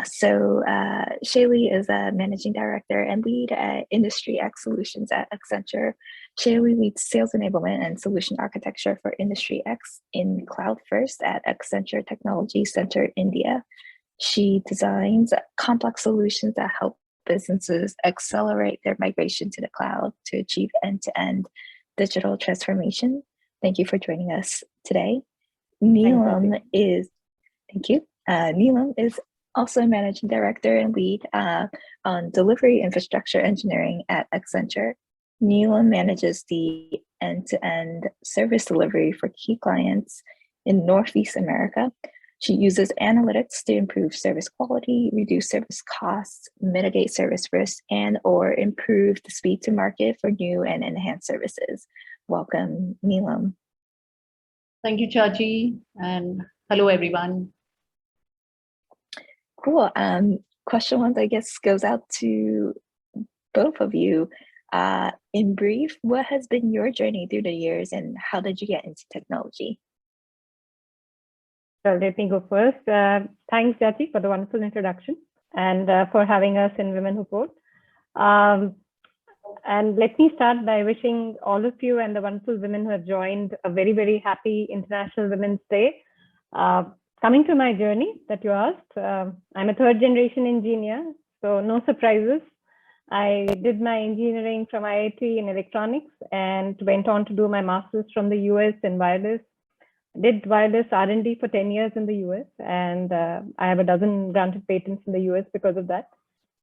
Shaily is a managing director and lead at Industry X Solutions at Accenture. Shaily leads sales enablement and solution architecture for Industry X in Cloud First at Accenture Technology Center, India. She designs complex solutions that help businesses accelerate their migration to the cloud to achieve end-to-end digital transformation. Thank you for joining us today. Neelam is, thank you. Neelam is also a managing director and lead on delivery infrastructure engineering at Accenture. Neelam manages the end-to-end service delivery for key clients in Northeast America. She uses analytics to improve service quality, reduce service costs, mitigate service risks, and/or improve the speed to market for new and enhanced services. Welcome, Neelam. Thank you, Jiaqi, and hello, everyone. Cool. Question one, I guess, goes out to both of you. In brief, what has been your journey through the years and how did you get into technology? So let me go first. Thanks, Jiaqi, for the wonderful introduction and for having us in Women Who Code. And let me start by wishing all of you and the wonderful women who have joined a very, very happy International Women's Day. Coming to my journey that you asked, I'm a third generation engineer, so no surprises. I did my engineering from IIT in electronics and went on to do my master's from the US in wireless. Did wireless R&D for 10 years in the US, and I have a dozen granted patents in the US because of that.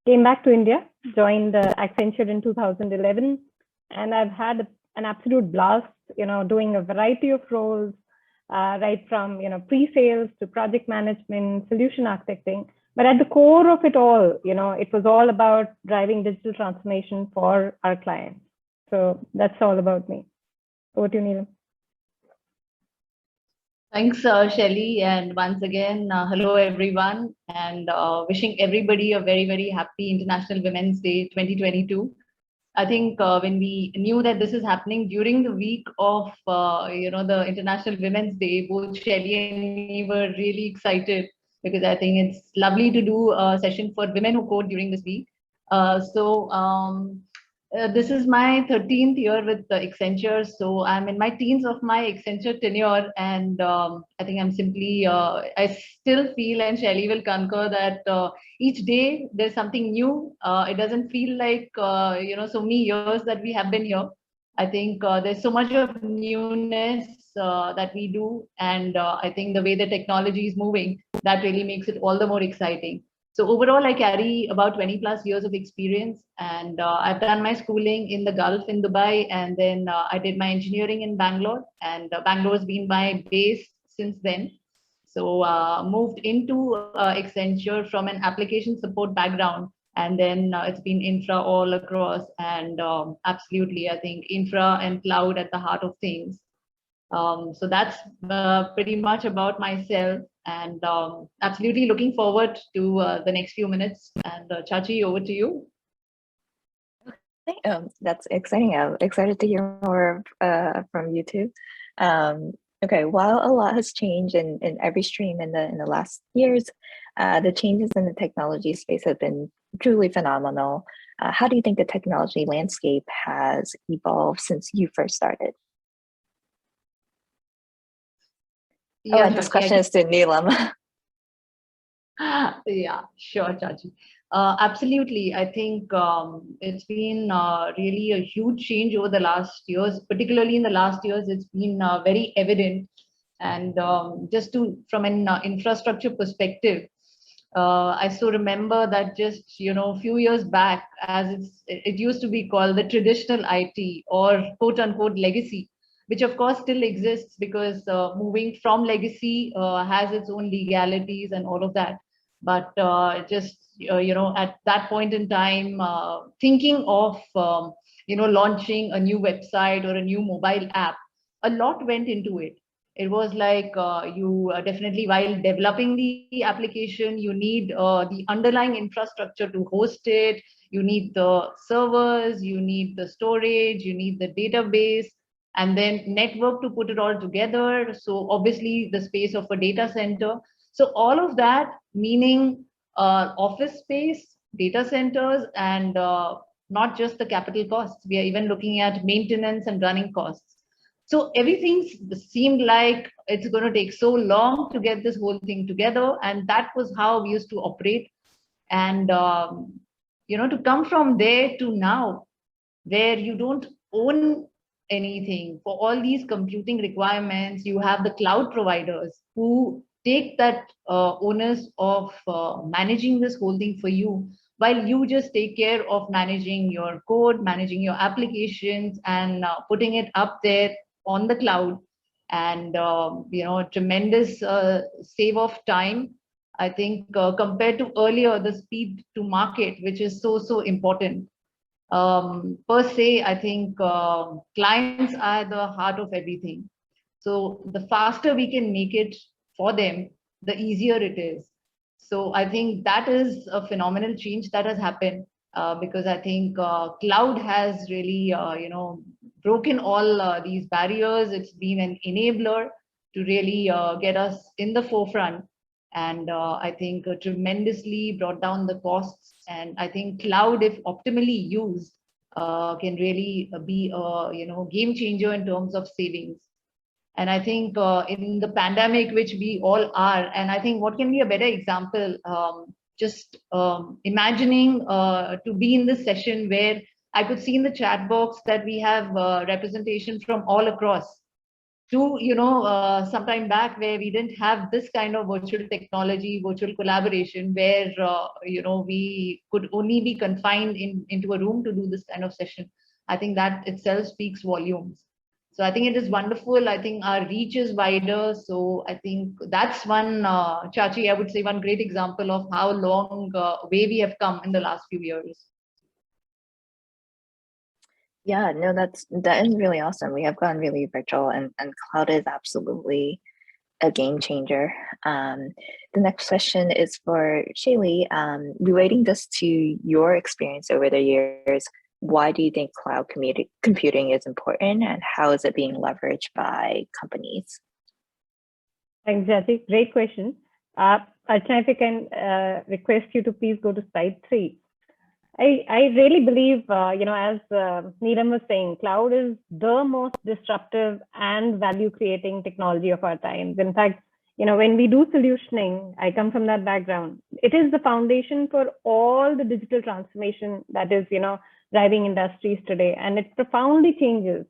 Came back to India, joined Accenture in 2011, and I've had an absolute blast, doing a variety of roles, right from, pre-sales to project management, solution architecting. But at the core of it all, it was all about driving digital transformation for our clients. So that's all about me. Over to you, Neelam. Thanks, Shaily, and once again, hello everyone, and wishing everybody a very, very happy International Women's Day 2022. I think when we knew that this is happening during the week of, the International Women's Day, both Shaily and me were really excited because I think it's lovely to do a session for Women Who Code during this week. This is my 13th year with Accenture, so I'm in my teens of my Accenture tenure, and I think I'm simply, I still feel, and Shaily will concur, that each day there's something new. It doesn't feel like, so many years that we have been here. I think there's so much of newness that we do, and I think the way the technology is moving, that really makes it all the more exciting. So overall, I carry about 20 plus years of experience, and I've done my schooling in the Gulf in Dubai, and then I did my engineering in Bangalore, and Bangalore has been my base since then. So moved into Accenture from an application support background, and then it's been infra all across, and absolutely, I think infra and cloud at the heart of things. So that's pretty much about myself, and absolutely looking forward to the next few minutes. And Jiaqi, over to you. That's exciting. I'm excited to hear more from you too. Okay, while a lot has changed in every stream in the last years, the changes in the technology space have been truly phenomenal. How do you think the technology landscape has evolved since you first started? Yeah, this question is to Neelam. Yeah, sure, Jiaqi. Absolutely. I think it's been really a huge change over the last years, particularly in the last years, it's been very evident. And just from an infrastructure perspective, I still remember that just, a few years back, as it used to be called the traditional IT or quote unquote legacy, which of course still exists because moving from legacy has its own legalities and all of that. But just, at that point in time, thinking of, launching a new website or a new mobile app, a lot went into it. It was like you definitely, while developing the application, you need the underlying infrastructure to host it. You need the servers, you need the storage, you need the database, and then network to put it all together. So obviously the space of a data center. So all of that, meaning office space, data centers, and not just the capital costs. We are even looking at maintenance and running costs. So everything seemed like it's going to take so long to get this whole thing together, and that was how we used to operate. And to come from there to now, where you don't own anything for all these computing requirements, you have the cloud providers who take that onus of managing this whole thing for you, while you just take care of managing your code, managing your applications, and putting it up there on the cloud. And tremendous save of time, I think, compared to earlier, the speed to market, which is so important. Per se, I think clients are the heart of everything. So the faster we can make it for them, the easier it is. So I think that is a phenomenal change that has happened, because I think cloud has really, broken all these barriers. It's been an enabler to really get us in the forefront. And I think tremendously brought down the costs. And I think cloud, if optimally used, can really be a game changer in terms of savings. And I think in the pandemic, which we all are, and I think what can be a better example, just imagining to be in this session where I could see in the chat box that we have representation from all across, to sometime back where we didn't have this kind of virtual technology, virtual collaboration, where we could only be confined into a room to do this kind of session. I think that itself speaks volumes. So I think it is wonderful. I think our reach is wider. So I think that's one, Chachi, I would say one great example of how long way we have come in the last few years. Yeah, no, that is really awesome. We have gone really virtual, and cloud is absolutely a game changer. The next question is for Shaily. Relating this to your experience over the years, why do you think cloud computing is important, and how is it being leveraged by companies? Thanks, Jiaqi. Great question. Archana, if I can request you to please go to slide 3. I really believe, as Neelam was saying, cloud is the most disruptive and value-creating technology of our times. In fact, when we do solutioning, I come from that background. It is the foundation for all the digital transformation that is, driving industries today, and it profoundly changes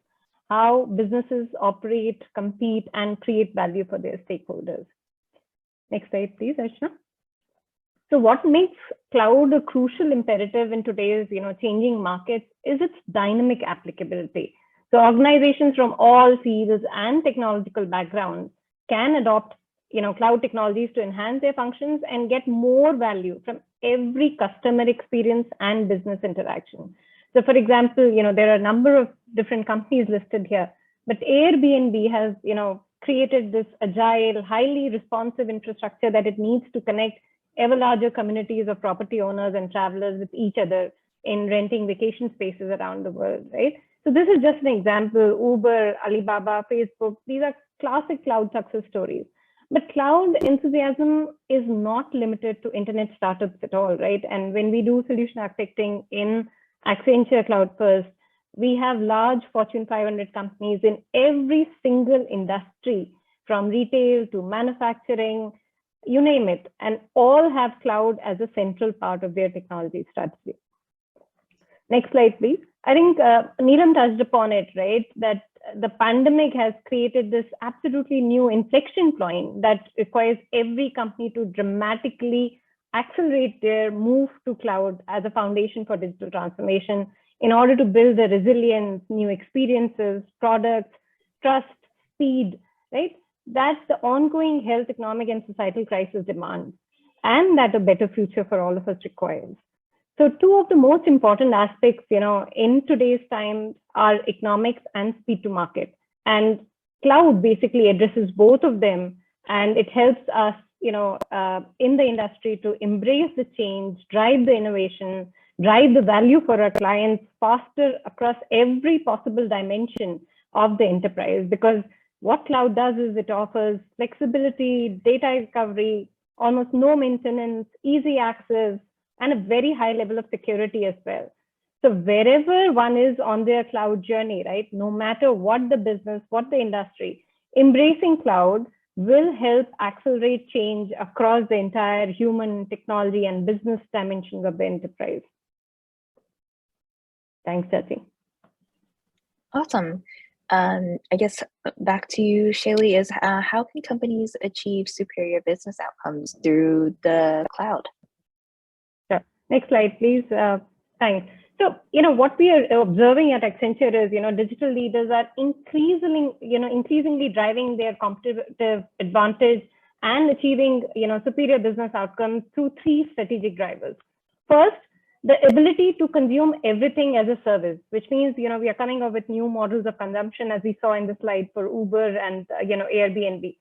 how businesses operate, compete, and create value for their stakeholders. Next slide, please, Archana. So what makes cloud a crucial imperative in today's changing markets is its dynamic applicability. So organizations from all fields and technological backgrounds can adopt cloud technologies to enhance their functions and get more value from every customer experience and business interaction. So for example, there are a number of different companies listed here, but Airbnb has created this agile, highly responsive infrastructure that it needs to connect ever larger communities of property owners and travelers with each other in renting vacation spaces around the world, right? So this is just an example. Uber, Alibaba, Facebook, these are classic cloud success stories. But cloud enthusiasm is not limited to internet startups at all, right? And when we do solution architecting in Accenture Cloud First, we have large Fortune 500 companies in every single industry, from retail to manufacturing, you name it, and all have cloud as a central part of their technology strategy. Next slide, please. I think Neelam touched upon it, right? That the pandemic has created this absolutely new inflection point that requires every company to dramatically accelerate their move to cloud as a foundation for digital transformation in order to build the resilience, new experiences, products, trust, speed, right? That's the ongoing health, economic, and societal crisis demands, and that a better future for all of us requires. So two of the most important aspects, in today's time are economics and speed to market. And cloud basically addresses both of them, and it helps us, in the industry to embrace the change, drive the innovation, drive the value for our clients faster across every possible dimension of the enterprise. Because what cloud does is it offers flexibility, data recovery, almost no maintenance, easy access, and a very high level of security as well. So wherever one is on their cloud journey, right, no matter what the business, what the industry, embracing cloud will help accelerate change across the entire human, technology, and business dimensions of the enterprise. Thanks, Jiaqi. Awesome. I guess back to you, Shaily, is how can companies achieve superior business outcomes through the cloud? Sure. Next slide, please. Thanks. So, what we are observing at Accenture is, digital leaders are increasingly driving their competitive advantage and achieving, superior business outcomes through 3 strategic drivers. First, the ability to consume everything as a service, which means, we are coming up with new models of consumption, as we saw in the slide for Uber and, Airbnb.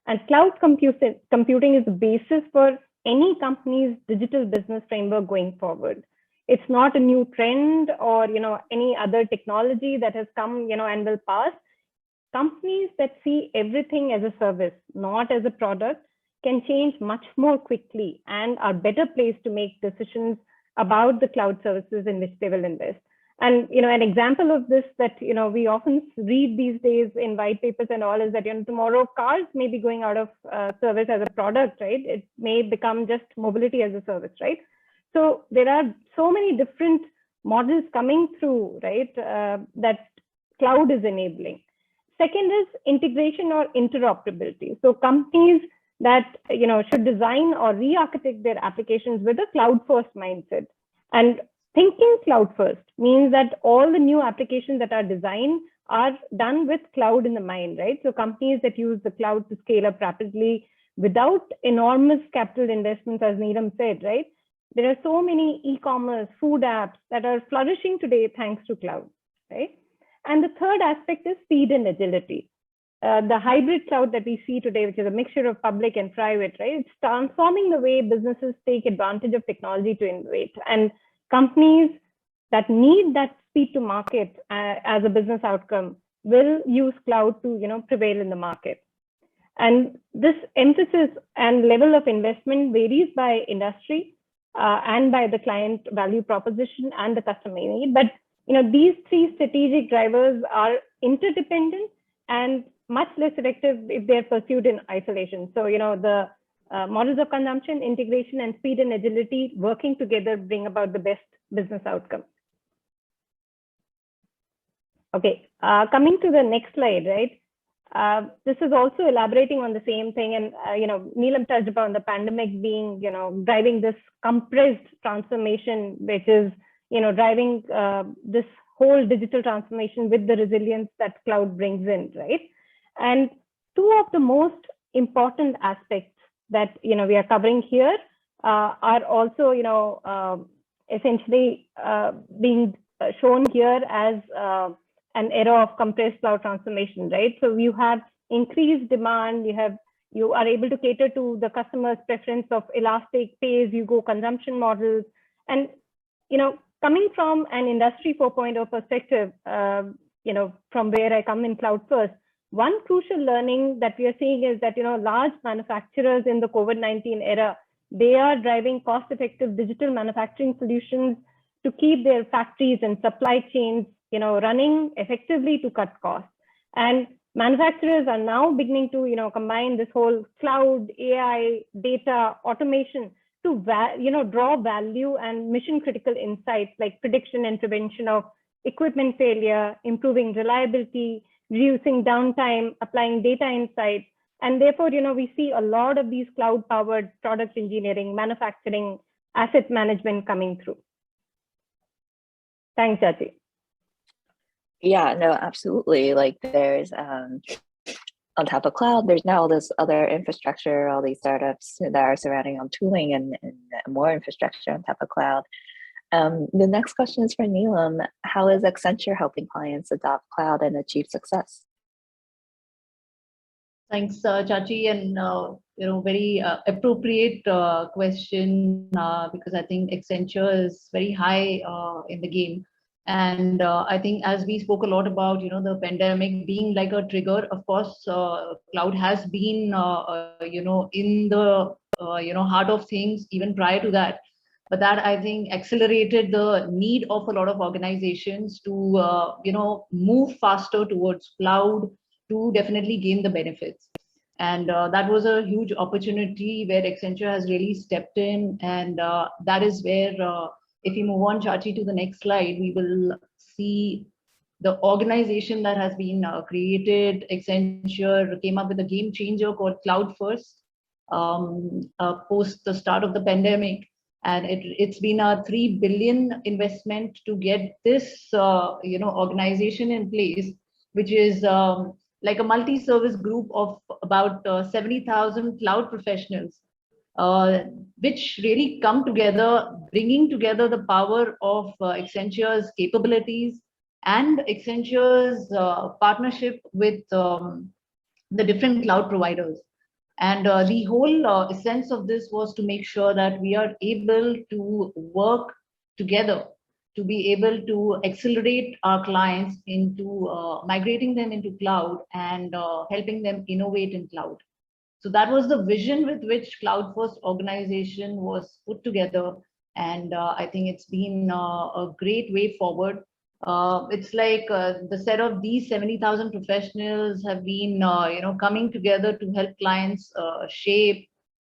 And cloud computing is the basis for any company's digital business framework going forward. It's not a new trend or, any other technology that has come, and will pass. Companies that see everything as a service, not as a product, can change much more quickly and are better placed to make decisions about the cloud services in which they will invest. And, an example of this that, we often read these days in white papers and all is that, tomorrow cars may be going out of service as a product, right? It may become just mobility as a service, right? So there are so many different models coming through, right, that cloud is enabling. Second is integration or interoperability. So companies that should design or re-architect their applications with a cloud-first mindset. And thinking cloud-first means that all the new applications that are designed are done with cloud in the mind, right? So companies that use the cloud to scale up rapidly without enormous capital investments, as Neelam said, right? There are so many e-commerce, food apps that are flourishing today thanks to cloud, right? And the third aspect is speed and agility. The hybrid cloud that we see today, which is a mixture of public and private, right? It's transforming the way businesses take advantage of technology to innovate. And companies that need that speed to market as a business outcome will use cloud to, prevail in the market. And this emphasis and level of investment varies by industry and by the client value proposition and the customer need. But, these 3 strategic drivers are interdependent and much less effective if they're pursued in isolation. So, the models of consumption, integration, and speed and agility working together bring about the best business outcome. Okay, coming to the next slide, right? This is also elaborating on the same thing. And, Neelam touched upon the pandemic being, driving this compressed transformation, which is, driving this whole digital transformation with the resilience that cloud brings in, right? And 2 of the most important aspects that, we are covering here are also, essentially being shown here as an era of compressed cloud transformation, right? So you have increased demand, you are able to cater to the customer's preference of elastic pay-as-you-go consumption models. And, coming from an industry 4.0 perspective, from where I come in cloud first, one crucial learning that we are seeing is that, large manufacturers in the COVID-19 era, they are driving cost-effective digital manufacturing solutions to keep their factories and supply chains, running effectively to cut costs. And manufacturers are now beginning to, combine this whole cloud, AI, data, automation to, draw value and mission-critical insights like prediction and prevention of equipment failure, improving reliability, reducing downtime, applying data insights. And therefore, we see a lot of these cloud-powered product engineering, manufacturing, asset management coming through. Thanks, Jiaqi. Yeah, no, absolutely. Like there's on top of cloud, there's now all this other infrastructure, all these startups that are surrounding on tooling and more infrastructure on top of cloud. The next question is for Neelam. How is Accenture helping clients adopt cloud and achieve success? Thanks, Jiaqi, and very appropriate question because I think Accenture is very high in the game. And I think as we spoke a lot about, the pandemic being like a trigger, of course, cloud has been, in the heart of things even prior to that. But that, I think, accelerated the need of a lot of organizations to, move faster towards cloud to definitely gain the benefits. And that was a huge opportunity where Accenture has really stepped in. And that is where, if we move on, Chachi, to the next slide, we will see the organization that has been created. Accenture came up with a game changer called Cloud First post the start of the pandemic. And it's been a 3 billion investment to get this, organization in place, which is like a multi-service group of about 70,000 cloud professionals, which really come together, bringing together the power of Accenture's capabilities and Accenture's partnership with the different cloud providers. And the whole essence of this was to make sure that we are able to work together to be able to accelerate our clients into migrating them into cloud and helping them innovate in cloud. So that was the vision with which Cloud First organization was put together. And I think it's been a great way forward. It's like the set of these 70,000 professionals have been, coming together to help clients shape,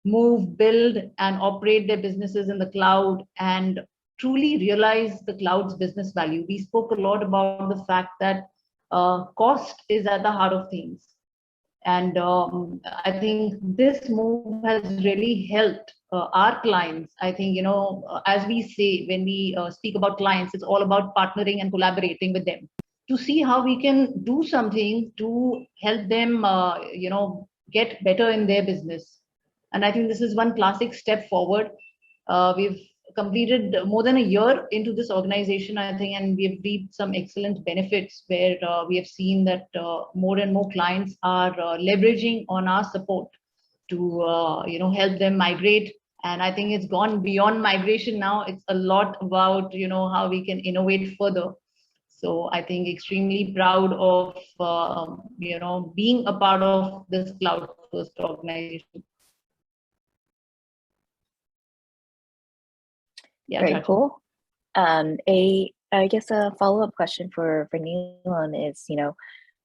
move, build, and operate their businesses in the cloud and truly realize the cloud's business value. We spoke a lot about the fact that cost is at the heart of things. And I think this move has really helped our clients. I think, as we say, when we speak about clients, it's all about partnering and collaborating with them to see how we can do something to help them, get better in their business. And I think this is one classic step forward. We've completed more than a year into this organization, I think, and we've reaped some excellent benefits where we have seen that more and more clients are leveraging on our support to, help them migrate. And I think it's gone beyond migration now. It's a lot about, how we can innovate further. So I think extremely proud of, being a part of this Cloud First organization. Yeah, very Chachi. cool. I guess a follow-up question for Neelam is,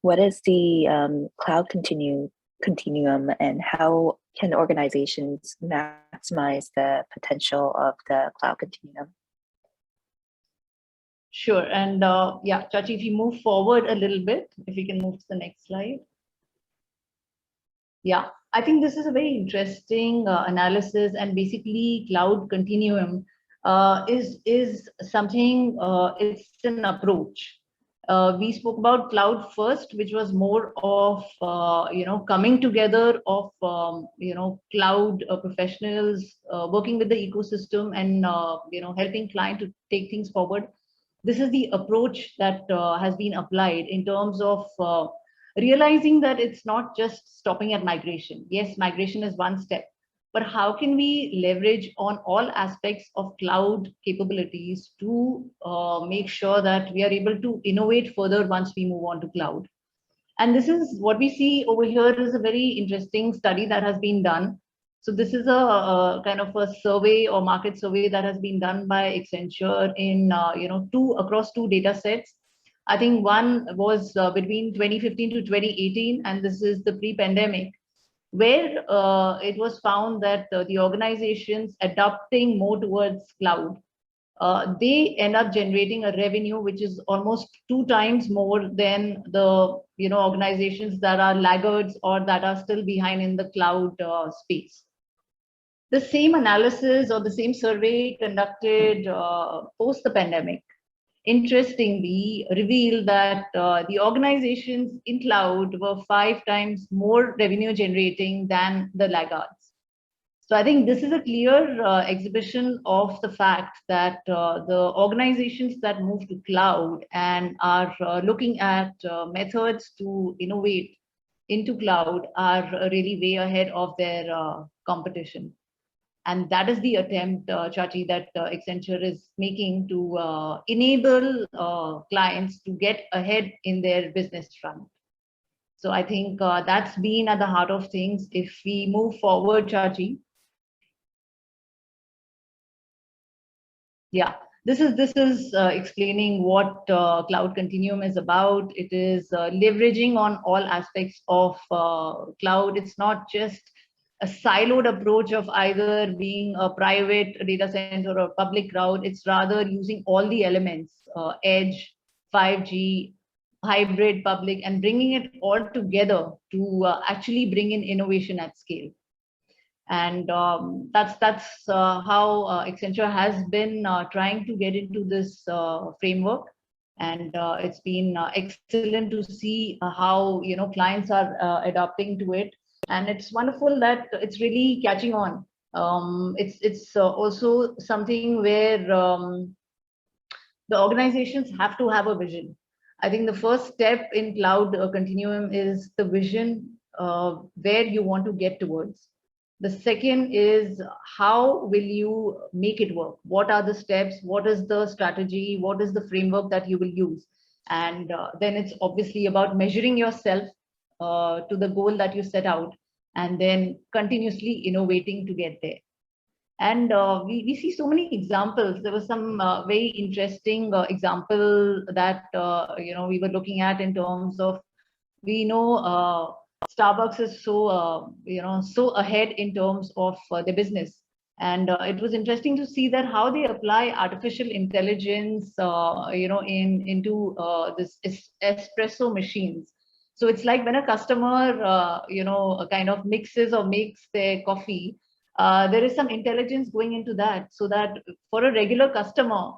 what is the cloud continuum and how can organizations maximize the potential of the cloud continuum? Sure. And yeah, Chachi, if you move forward a little bit, if we can move to the next slide. Yeah, I think this is a very interesting analysis, and basically Cloud Continuum is something, it's an approach. We spoke about Cloud First, which was more of, coming together of, cloud professionals working with the ecosystem and, helping client to take things forward. This is the approach that has been applied in terms of realizing that it's not just stopping at migration. Yes, migration is one step, but how can we leverage on all aspects of cloud capabilities to make sure that we are able to innovate further once we move on to cloud? And this is what we see over here is a very interesting study that has been done. So this is a kind of a survey or market survey that has been done by Accenture in across two data sets. I think one was between 2015 to 2018, and this is the pre-pandemic, where it was found that the organizations adopting more towards cloud, they end up generating a revenue which is almost 2 times more than the organizations that are laggards or that are still behind in the cloud space. The same analysis or the same survey conducted post the pandemic, interestingly, revealed that the organizations in cloud were 5 times more revenue generating than the laggards. So I think this is a clear exhibition of the fact that the organizations that move to cloud and are looking at methods to innovate into cloud are really way ahead of their competition. And that is the attempt, Chachi, that Accenture is making to enable clients to get ahead in their business front. So I think that's been at the heart of things. If we move forward, Chachi, Yeah, this is explaining what Cloud Continuum is about. It is leveraging on all aspects of cloud. It's not just a siloed approach of either being a private data center or a public cloud. It's rather using all the elements, edge, 5G, hybrid, public, and bringing it all together to actually bring in innovation at scale. And that's how Accenture has been trying to get into this framework, and it's been excellent to see how clients are adapting to it, and it's wonderful that it's really catching on. It's also something where the organizations have to have a vision. I think the first step in Cloud Continuum is the vision, where you want to get towards. The second is how will you make it work? What are the steps? What is the strategy? What is the framework that you will use? And then it's obviously about measuring yourself to the goal that you set out, and then continuously innovating to get there. And we see so many examples. There was some very interesting example that we were looking at in terms of, we know Starbucks is so ahead in terms of their business, and it was interesting to see that how they apply artificial intelligence into this espresso machines. So it's like when a customer kind of mixes or makes their coffee, there is some intelligence going into that, so that for a regular customer,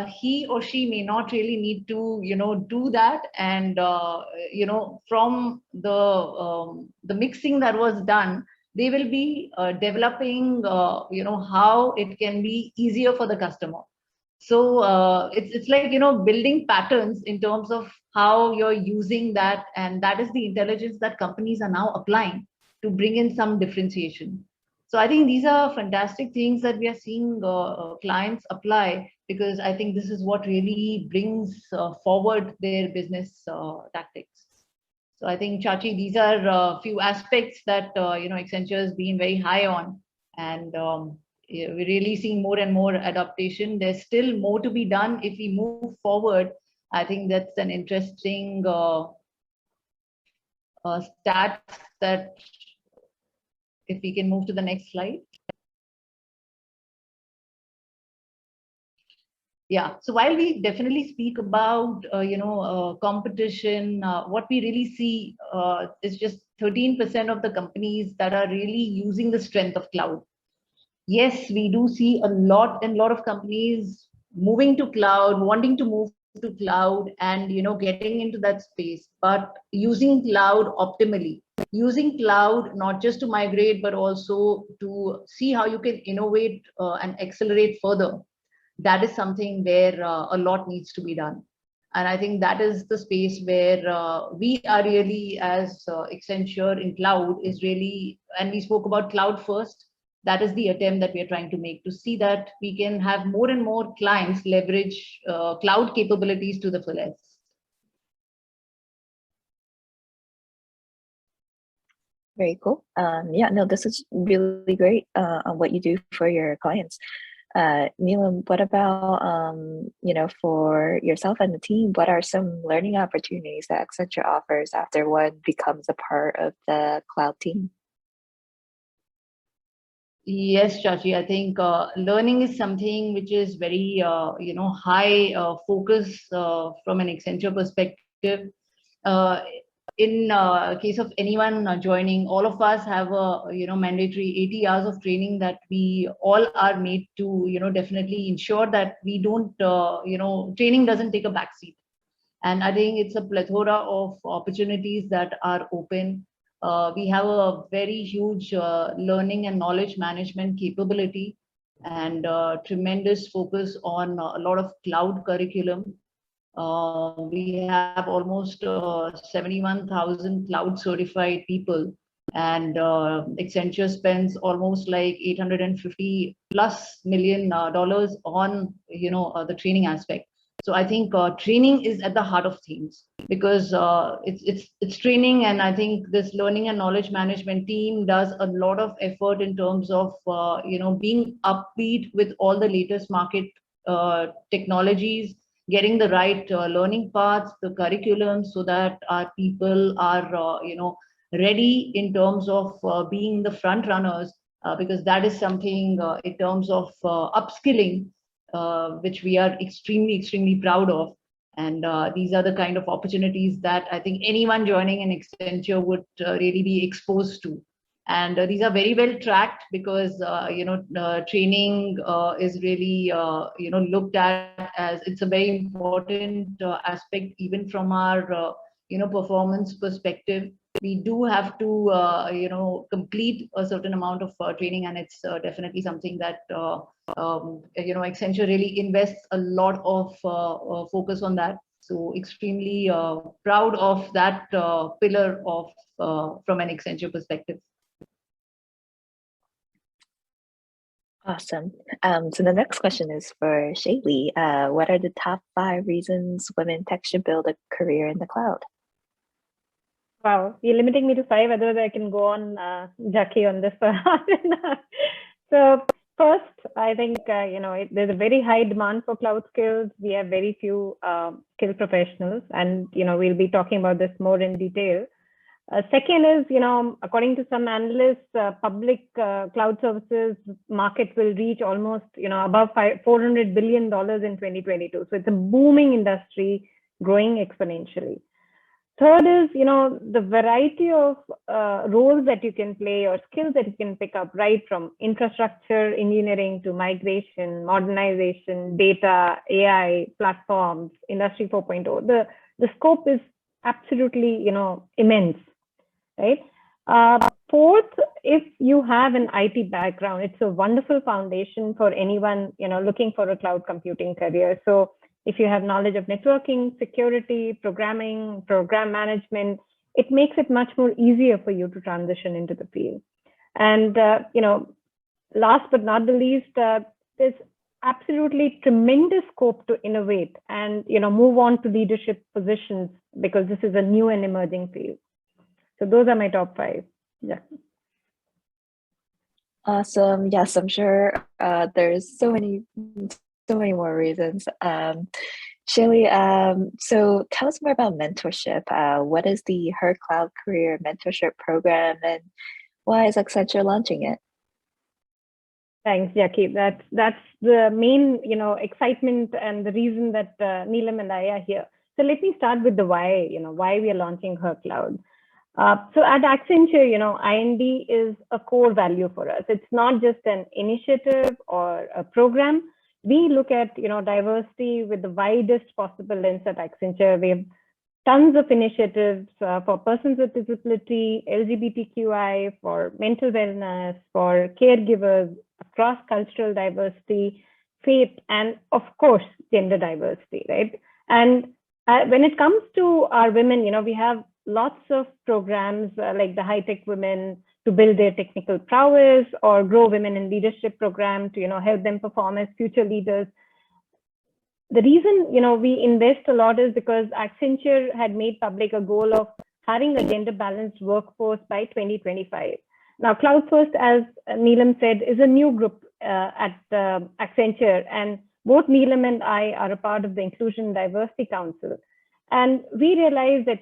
he or she may not really need to do that, and from the mixing that was done, they will be developing how it can be easier for the customer. So it's like building patterns in terms of how you're using that, and that is the intelligence that companies are now applying to bring in some differentiation. So I think these are fantastic things that we are seeing clients apply, because I think this is what really brings forward their business tactics. So I think, Chachi, these are a few aspects that Accenture has been very high on, and we're really seeing more and more adaptation. There's still more to be done if we move forward. I think that's an interesting stat that, if we can move to the next slide. Yeah, so while we definitely speak about competition, what we really see is just 13% of the companies that are really using the strength of cloud. Yes, we do see a lot of companies moving to cloud, wanting to move to cloud, and getting into that space, but using cloud optimally, using cloud not just to migrate, but also to see how you can innovate and accelerate further. That is something where a lot needs to be done. And I think that is the space where we are really, as Accenture in cloud, is really, and we spoke about cloud first. That is the attempt that we are trying to make, to see that we can have more and more clients leverage cloud capabilities to the fullest. Very cool. Yeah, no, this is really great on what you do for your clients. Neelam, what about, for yourself and the team, what are some learning opportunities that Accenture offers after one becomes a part of the cloud team? Yes, Chachi, I think learning is something which is very, high focus from an Accenture perspective. In case of anyone joining, all of us have a mandatory 80 hours of training that we all are made to definitely ensure that we don't training doesn't take a backseat. And I think it's a plethora of opportunities that are open. We have a very huge learning and knowledge management capability, and tremendous focus on a lot of cloud curriculum. We have almost 71,000 cloud certified people, and Accenture spends almost like $850+ million on the training aspect. So I think training is at the heart of things, because it's training, and I think this learning and knowledge management team does a lot of effort in terms of being upbeat with all the latest market technologies, getting the right learning paths, the curriculum, so that our people are, ready in terms of being the front runners, because that is something in terms of upskilling, which we are extremely, extremely proud of. And these are the kind of opportunities that I think anyone joining an Accenture would really be exposed to. And these are very well tracked, because training is really looked at as it's a very important aspect, even from our performance perspective. We do have to complete a certain amount of training, and it's definitely something that Accenture really invests a lot of focus on that. So extremely proud of that pillar of from an Accenture perspective. Awesome. So the next question is for Shaily. What are the top 5 reasons women tech should build a career in the cloud? Wow, you're limiting me to 5, otherwise I can go on Jiaqi on this one. So first, I think, there's a very high demand for cloud skills. We have very few skilled professionals, and, we'll be talking about this more in detail. Second is, according to some analysts, public cloud services market will reach almost, above $400 billion in 2022. So it's a booming industry, growing exponentially. Third is, the variety of roles that you can play or skills that you can pick up, right from infrastructure engineering to migration, modernization, data, AI, platforms, Industry 4.0. The scope is absolutely, immense. Right. Fourth, if you have an IT background, it's a wonderful foundation for anyone, looking for a cloud computing career. So if you have knowledge of networking, security, programming, program management, it makes it much more easier for you to transition into the field. And, last but not the least, there's absolutely tremendous scope to innovate and, move on to leadership positions, because this is a new and emerging field. So those are my top 5. Yeah. Awesome. Yes, I'm sure there's so many more reasons. Shaily, so tell us more about mentorship. What is the Her Cloud Career Mentorship Program, and why is Accenture launching it? Thanks, Jiaqi. That's the main, excitement and the reason that Neelam and I are here. So let me start with the why, why we are launching Her Cloud. So at Accenture, IND is a core value for us. It's not just an initiative or a program. We look at, diversity with the widest possible lens at Accenture. We have tons of initiatives for persons with disability, LGBTQI, for mental wellness, for caregivers, across cultural diversity, faith, and of course, gender diversity, right? And when it comes to our women, we have lots of programs like the High-Tech Women to build their technical prowess, or Grow Women in Leadership program to, help them perform as future leaders. The reason, we invest a lot is because Accenture had made public a goal of having a gender balanced workforce by 2025. Now, Cloud First, as Neelam said, is a new group at Accenture, and both Neelam and I are a part of the Inclusion and Diversity Council. And we realized that,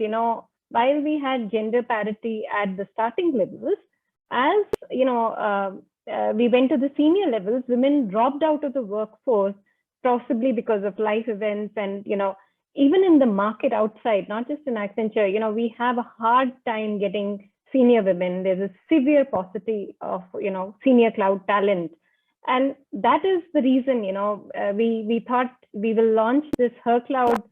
while we had gender parity at the starting levels, as we went to the senior levels, women dropped out of the workforce, possibly because of life events, and even in the market outside, not just in Accenture, we have a hard time getting senior women. There's a severe paucity of senior cloud talent, and that is the reason we thought we will launch this Her Cloud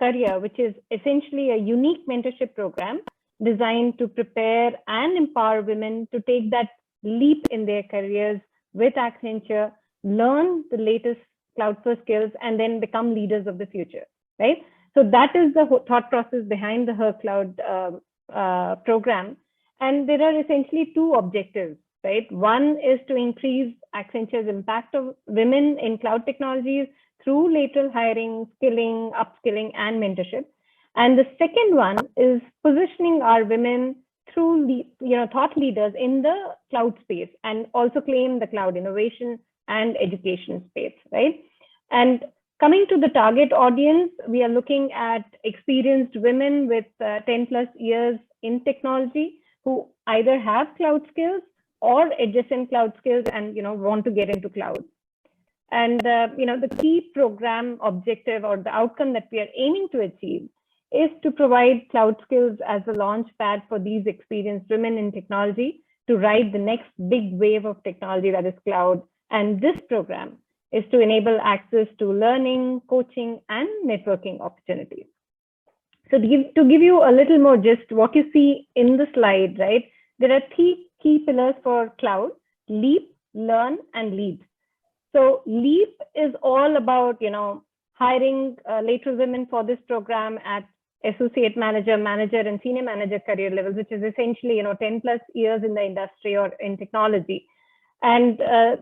Career, which is essentially a unique mentorship program designed to prepare and empower women to take that leap in their careers with Accenture, learn the latest cloud first skills, and then become leaders of the future, right? So that is the thought process behind the Her Cloud program. And there are essentially 2 objectives, right? One is to increase Accenture's impact of women in cloud technologies through lateral hiring, skilling, upskilling, and mentorship. And the second one is positioning our women through thought leaders in the cloud space, and also claim the cloud innovation and education space, right? And coming to the target audience, we are looking at experienced women with 10 plus years in technology who either have cloud skills or adjacent cloud skills and want to get into cloud. And the key program objective or the outcome that we are aiming to achieve is to provide cloud skills as a launch pad for these experienced women in technology to ride the next big wave of technology, that is cloud. And this program is to enable access to learning, coaching, and networking opportunities. So to give you a little more gist, what you see in the slide, right? There are three key pillars for cloud: leap, learn, and lead. So leap is all about, hiring lateral women for this program at associate manager, manager, and senior manager career levels, which is essentially, 10 plus years in the industry or in technology. And, as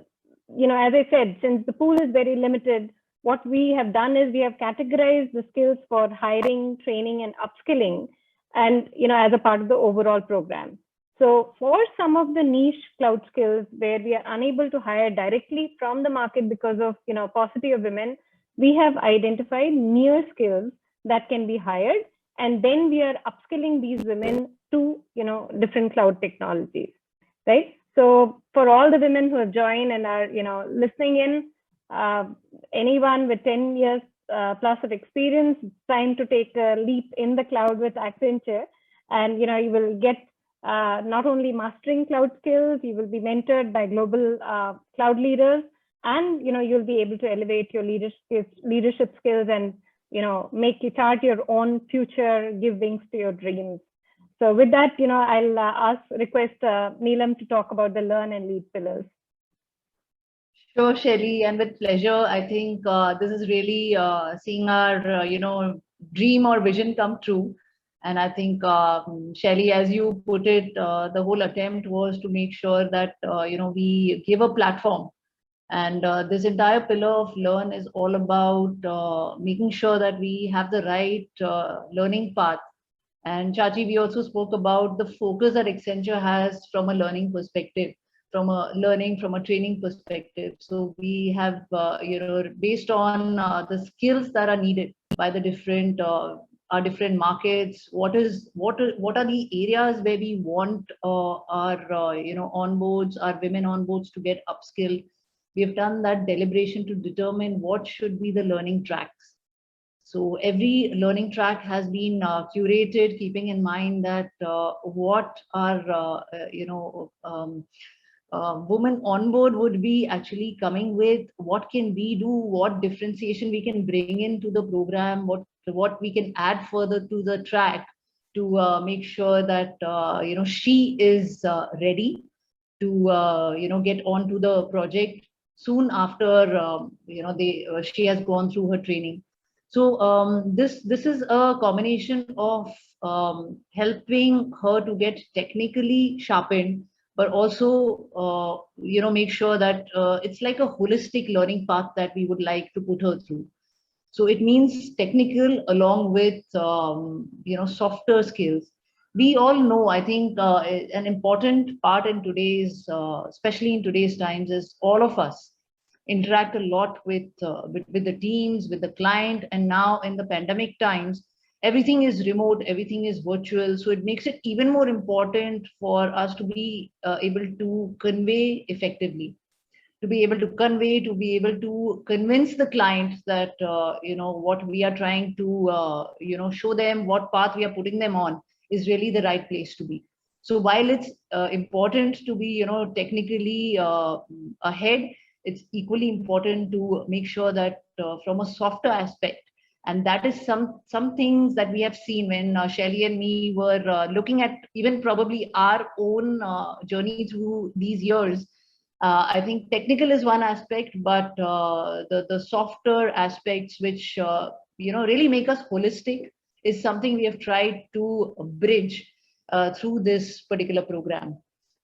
I said, since the pool is very limited, what we have done is we have categorized the skills for hiring, training, and upskilling, and, as a part of the overall program. So for some of the niche cloud skills where we are unable to hire directly from the market because of, paucity of women, we have identified near skills that can be hired. And then we are upskilling these women to, different cloud technologies, right? So for all the women who have joined and are, listening in, anyone with 10 years plus of experience trying to take a leap in the cloud with Accenture, and, you will get not only mastering cloud skills, you will be mentored by global cloud leaders, and you'll be able to elevate your leadership skills and make you chart your own future, give wings to your dreams. So with that, I'll request Neelam to talk about the learn and lead pillars. Sure, Shaily, and with pleasure. I think this is really seeing our dream or vision come true. And I think, Shaily, as you put it, the whole attempt was to make sure that, we give a platform. And this entire pillar of learn is all about making sure that we have the right learning path. And Chachi, we also spoke about the focus that Accenture has from a learning perspective, from a training perspective. So we have, based on the skills that are needed by the different our different markets, what are the areas where we want our onboards, our women onboards to get upskilled. We have done that deliberation to determine what should be the learning tracks. So every learning track has been curated, keeping in mind that what our women on board would be actually coming with, what can we do, what differentiation we can bring into the program, what we can add further to the track to make sure that she is ready to get onto the project soon after she has gone through her training. So this is a combination of helping her to get technically sharpened, but also make sure that it's like a holistic learning path that we would like to put her through. So it means technical along with softer skills. We all know, I think, an important part in today's, especially in today's times, is all of us interact a lot with the teams, with the client, and now in the pandemic times, everything is remote, everything is virtual. So it makes it even more important for us to be able to convey effectively, to be able to convey, to be able to convince the clients that what we are trying to show them, what path we are putting them on is really the right place to be. So while it's important to be technically ahead, it's equally important to make sure that from a softer aspect, and that is some things that we have seen when Shaily and me were looking at even probably our own journey through these years. I think technical is one aspect, but the softer aspects, which really make us holistic, is something we have tried to bridge through this particular program.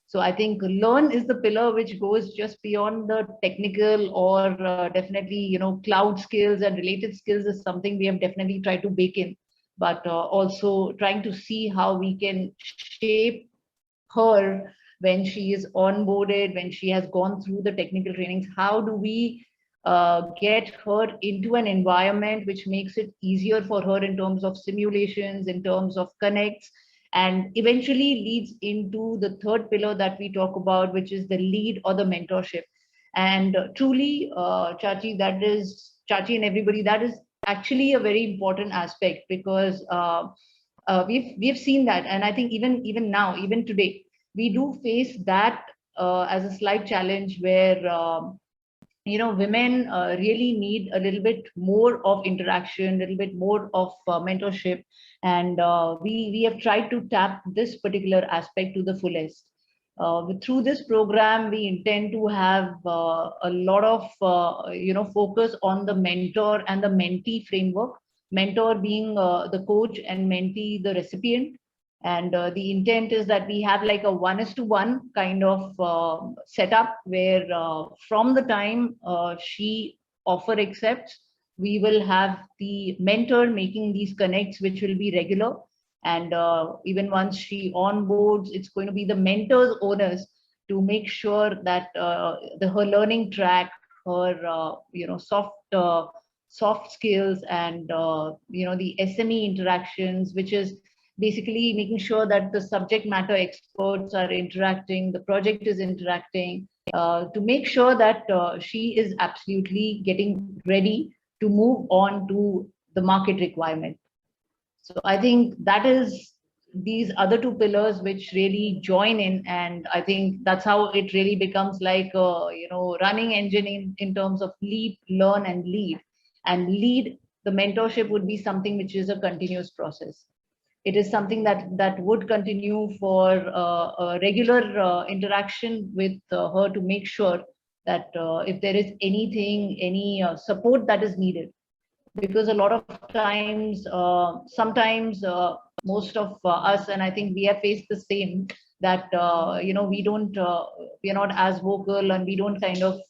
So I think learn is the pillar which goes just beyond the technical, or definitely cloud skills and related skills is something we have definitely tried to bake in, but also trying to see how we can shape her when she is onboarded, when she has gone through the technical trainings. How do we get her into an environment which makes it easier for her in terms of simulations, in terms of connects, and eventually leads into the third pillar that we talk about, which is the lead or the mentorship. And truly, Chachi and everybody, that is actually a very important aspect, because we've seen that, and I think even now, even today, we do face that as a slight challenge, where women really need a little bit more of interaction, a little bit more of mentorship, and we have tried to tap this particular aspect to the fullest. Through this program, we intend to have a lot of focus on the mentor and the mentee framework. Mentor being the coach and mentee the recipient. And the intent is that we have like a 1:1 kind of setup, where from the time she offer accepts, we will have the mentor making these connects, which will be regular. And even once she onboards, it's going to be the mentor's onus to make sure that her learning track, her soft skills, and the SME interactions, which is basically making sure that the subject matter experts are interacting, the project is interacting, to make sure that she is absolutely getting ready to move on to the market requirement. So I think that is these other two pillars which really join in, and I think that's how it really becomes like a running engine in terms of leap, learn, and lead. And lead, the mentorship would be something which is a continuous process. It is something that would continue for a regular interaction with her, to make sure that if there is anything, any support that is needed, because a lot of times, sometimes most of us, and I think we have faced the same, that we are not as vocal, and we don't kind of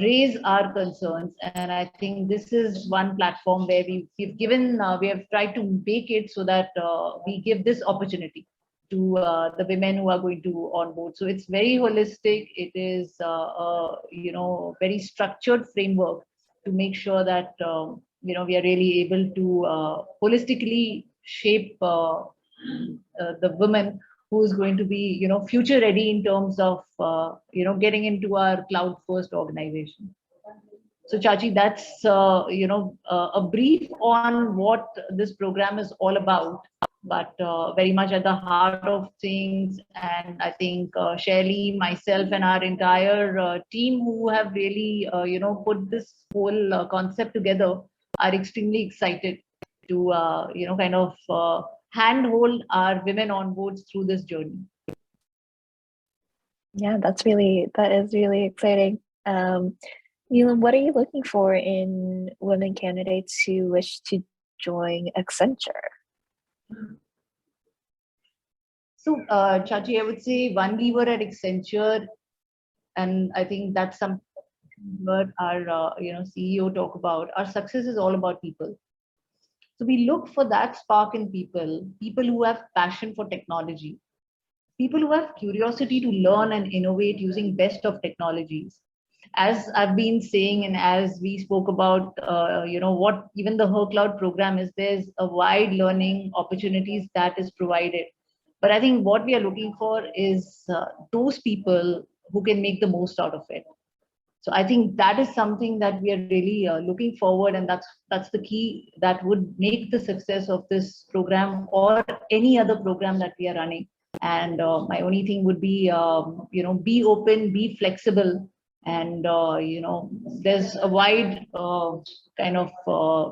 raise our concerns. And I think this is one platform where we have tried to make it so that we give this opportunity to the women who are going to onboard. So it's very holistic. It is very structured framework to make sure that we are really able to holistically shape the woman who is going to be future ready in terms of getting into our cloud first organization. So Chachi, that's a brief on what this program is all about, but very much at the heart of things. And I think Shaily, myself, and our entire team who have really put this whole concept together are extremely excited to kind of handhold our women on boards through this journey. Yeah, that is really exciting. Neelam, what are you looking for in women candidates who wish to join Accenture? So, Chachi, I would say one lever at Accenture, and I think that's something what our CEO talk about. Our success is all about people. So we look for that spark in people who have passion for technology, people who have curiosity to learn and innovate using best of technologies. As I've been saying, and as we spoke about, what even the Her Cloud program is, there's a wide learning opportunities that is provided. But I think what we are looking for is those people who can make the most out of it. So I think that is something that we are really looking forward, and that's the key that would make the success of this program or any other program that we are running. And my only thing would be, be open, be flexible, and there's a wide kind of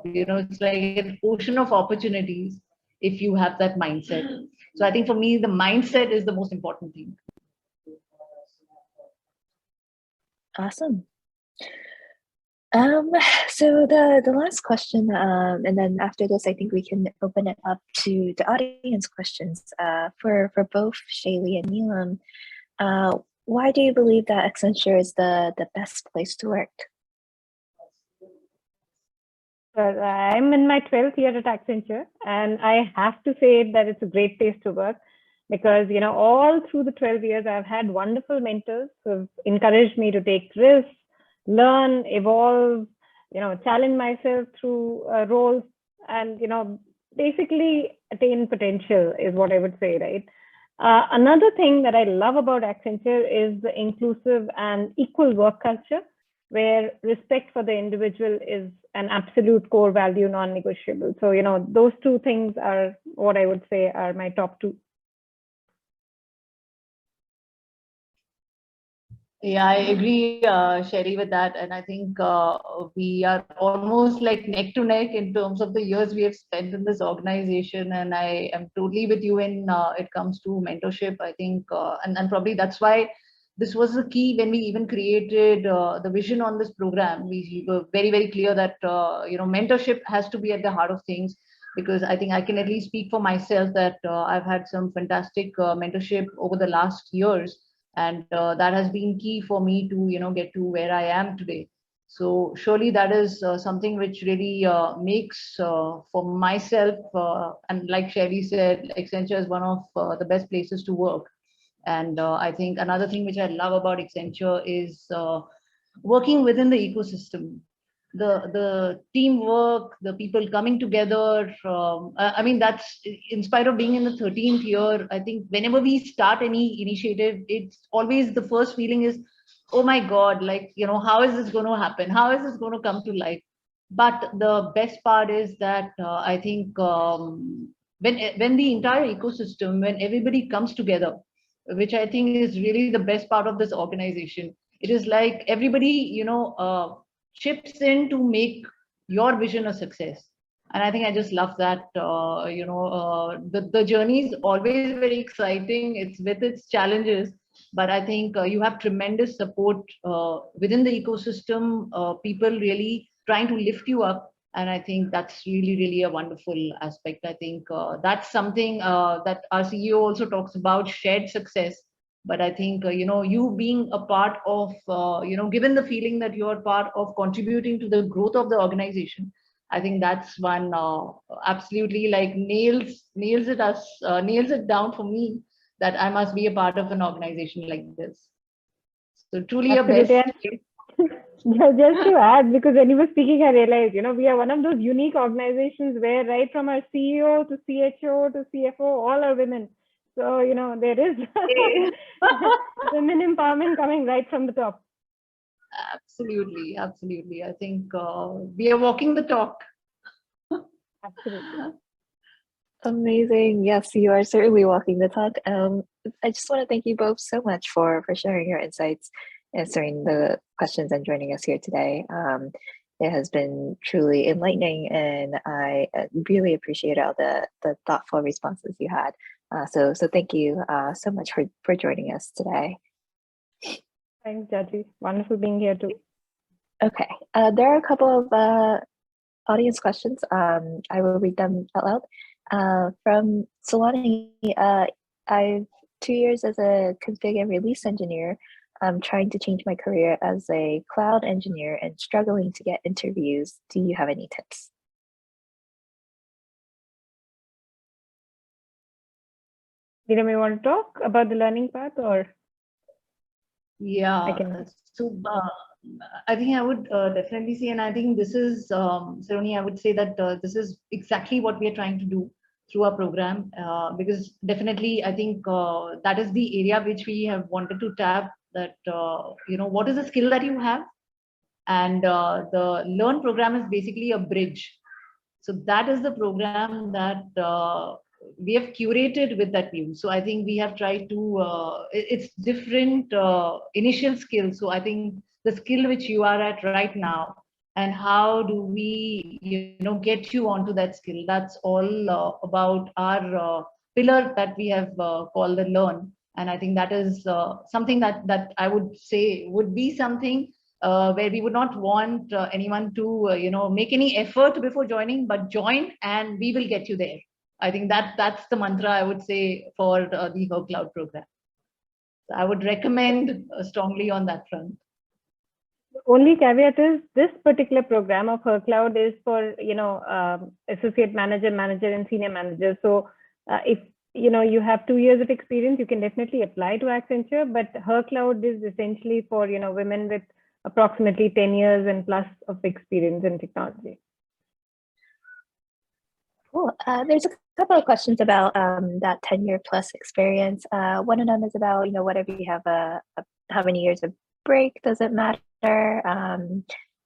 it's like an ocean of opportunities if you have that mindset. So I think for me, the mindset is the most important thing. Awesome. So the last question, and then after this, I think we can open it up to the audience questions for both Shaily and Neelam. Why do you believe that Accenture is the best place to work? Well, I'm in my 12th year at Accenture, and I have to say that it's a great place to work, because all through the 12 years, I've had wonderful mentors who have encouraged me to take risks, learn, evolve, challenge myself through roles, and basically attain potential is what I would say, right? Another thing that I love about Accenture is the inclusive and equal work culture, where respect for the individual is an absolute core value, non-negotiable. So, those two things are what I would say are my top two. Yeah, I agree, Sherry, with that. And I think we are almost like neck to neck in terms of the years we have spent in this organization. And I am totally with you when it comes to mentorship. I think, and probably that's why this was the key when we even created the vision on this program. We were very, very clear that, mentorship has to be at the heart of things, because I think I can at least speak for myself that I've had some fantastic mentorship over the last years, and that has been key for me to get to where I am today. So surely that is something which really makes for myself, and like Shelly said, Accenture is one of the best places to work. And I think another thing which I love about Accenture is working within the ecosystem, the teamwork, the people coming together. I mean, that's in spite of being in the 13th year. I think whenever we start any initiative, it's always the first feeling is, oh my God, like, how is this going to happen? How is this going to come to life? But the best part is that I think when the entire ecosystem, when everybody comes together, which I think is really the best part of this organization, it is like everybody, chips in to make your vision a success. And I think I just love that. The journey is always very exciting. It's with its challenges, but I think you have tremendous support within the ecosystem. People really trying to lift you up, and I think that's really, really a wonderful aspect. I think that's something that our CEO also talks about, shared success. But I think you being a part of given the feeling that you're part of contributing to the growth of the organization, I think that's one absolutely like nails it down for me, that I must be a part of an organization like this. So truly a best. Just to add, because when you were speaking, I realized, we are one of those unique organizations where right from our CEO to CHO to CFO, all are women. So, there is women empowerment coming right from the top. Absolutely, absolutely. I think we are walking the talk. Absolutely. Amazing. Yes, you are certainly walking the talk. I just want to thank you both so much for sharing your insights, answering the questions, and joining us here today. It has been truly enlightening, and I really appreciate all the thoughtful responses you had. So thank you so much for joining us today. Thanks, Jiaqi. Wonderful being here too. Okay, there are a couple of audience questions. I will read them out loud. From Solani, I've 2 years as a config and release engineer. I'm trying to change my career as a cloud engineer and struggling to get interviews. Do you have any tips? Neelam, you want to talk about the learning path, or? Yeah, so I think I would definitely say, and I think this is, Saroni, I would say that this is exactly what we are trying to do through our program, because definitely I think that is the area which we have wanted to tap, that, what is the skill that you have? And the Learn program is basically a bridge. So that is the program that we have curated with that view. So I think we have tried to, it's different initial skills. So I think the skill which you are at right now, and how do we, get you onto that skill? That's all about our pillar that we have called the Learn. And I think that is something that I would say would be something where we would not want anyone to, make any effort before joining, but join and we will get you there. I think that's the mantra I would say for the Her Cloud program. So I would recommend strongly on that front. The only caveat is this particular program of Her Cloud is for, associate manager, and senior manager. So if you have 2 years of experience, you can definitely apply to Accenture, but Her Cloud is essentially for, women with approximately 10 years and plus of experience in technology. Cool. There's a couple of questions about that 10-year plus experience. One of them is about, what if you have how many years of break, does it matter?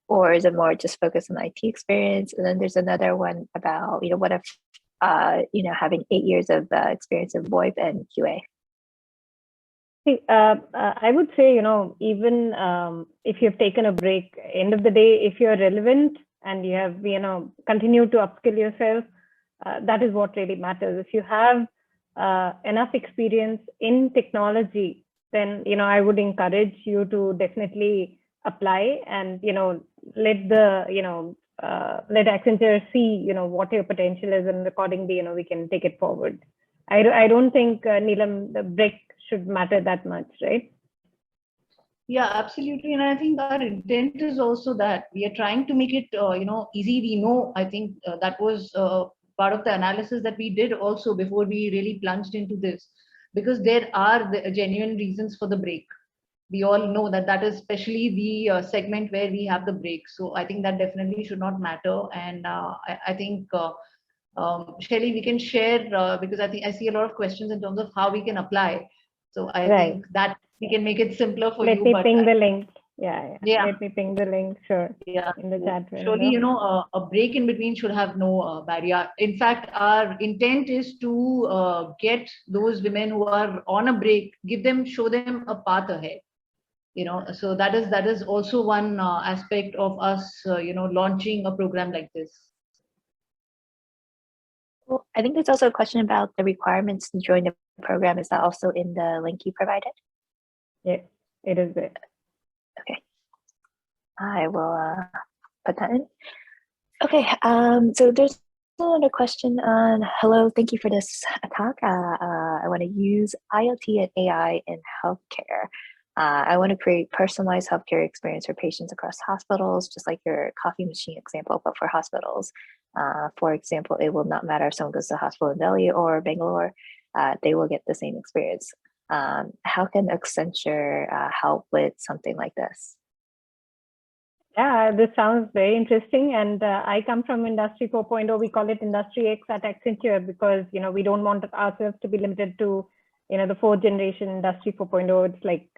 Or is it more just focused on IT experience? And then there's another one about, what if, having 8 years of experience in VoIP and QA? I would say, even if you've taken a break, end of the day, if you're relevant and you have, continue to upskill yourself, that is what really matters. If you have enough experience in technology, then, I would encourage you to definitely apply and, let Accenture see, what your potential is, and accordingly, we can take it forward. I don't think, Neelam, the break should matter that much, right? Yeah, absolutely. And I think our intent is also that we are trying to make it, easy. We know, I think that was part of the analysis that we did also before we really plunged into this, because there are the genuine reasons for the break. We all know that is especially the segment where we have the break. So I think that definitely should not matter. And I think, Shaily, we can share, because I think I see a lot of questions in terms of how we can apply. So I think that we can make it simpler for you. Let me ping the link. Yeah. Let me ping the link, sure. Yeah. In the chat. Surely, a break in between should have no barrier. In fact, our intent is to get those women who are on a break, show them a path ahead. So that is also one aspect of us, launching a program like this. Well, I think there's also a question about the requirements to join the program. Is that also in the link you provided? Yeah, it is there. Okay. I will put that in. Okay, so there's another question on, hello, thank you for this talk. I want to use IoT and AI in healthcare. I want to create personalized healthcare experience for patients across hospitals, just like your coffee machine example, but for hospitals. For example, it will not matter if someone goes to the hospital in Delhi or Bangalore, they will get the same experience. How can Accenture help with something like this? Yeah, this sounds very interesting. And I come from Industry 4.0. We call it Industry X at Accenture because, we don't want ourselves to be limited to, the fourth generation Industry 4.0. It's like,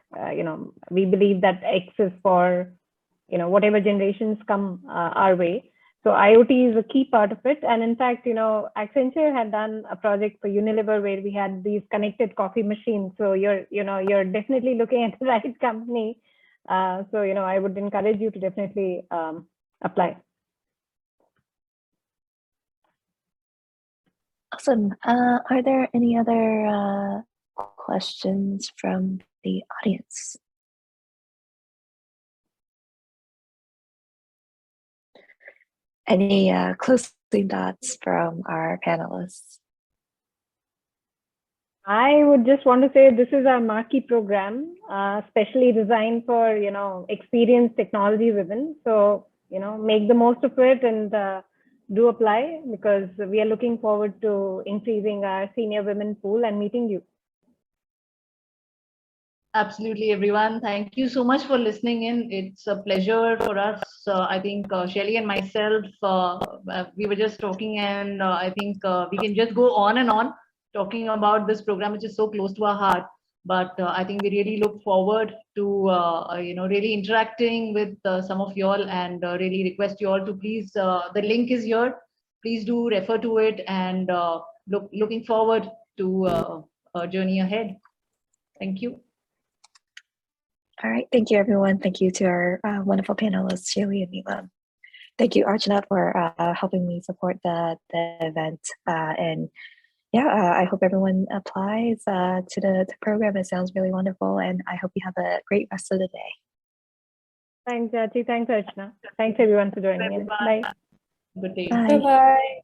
we believe that X is for, whatever generations come our way. So IoT is a key part of it. And in fact, Accenture had done a project for Unilever where we had these connected coffee machines. So you're definitely looking at the right company. So, I would encourage you to definitely apply. Awesome. Are there any other questions from the audience? Any closing thoughts from our panelists? I would just want to say this is our marquee program, specially designed for, experienced technology women. So, make the most of it and do apply, because we are looking forward to increasing our senior women pool and meeting you. Absolutely, everyone. Thank you so much for listening in. It's a pleasure for us. I think Shaily and myself, we were just talking, and I think we can just go on and on talking about this program, which is so close to our heart. But I think we really look forward to really interacting with some of you all, and really request you all to please, the link is here. Please do refer to it, and looking forward to a journey ahead. Thank you. All right, thank you, everyone. Thank you to our wonderful panelists, Shaily and Neelam. Thank you, Archana, for helping me support the event. And yeah, I hope everyone applies to the program. It sounds really wonderful, and I hope you have a great rest of the day. Thanks, Jiaqi. Thanks, Archana. Thanks, everyone, for joining in. Bye. Good day. Bye. Bye-bye.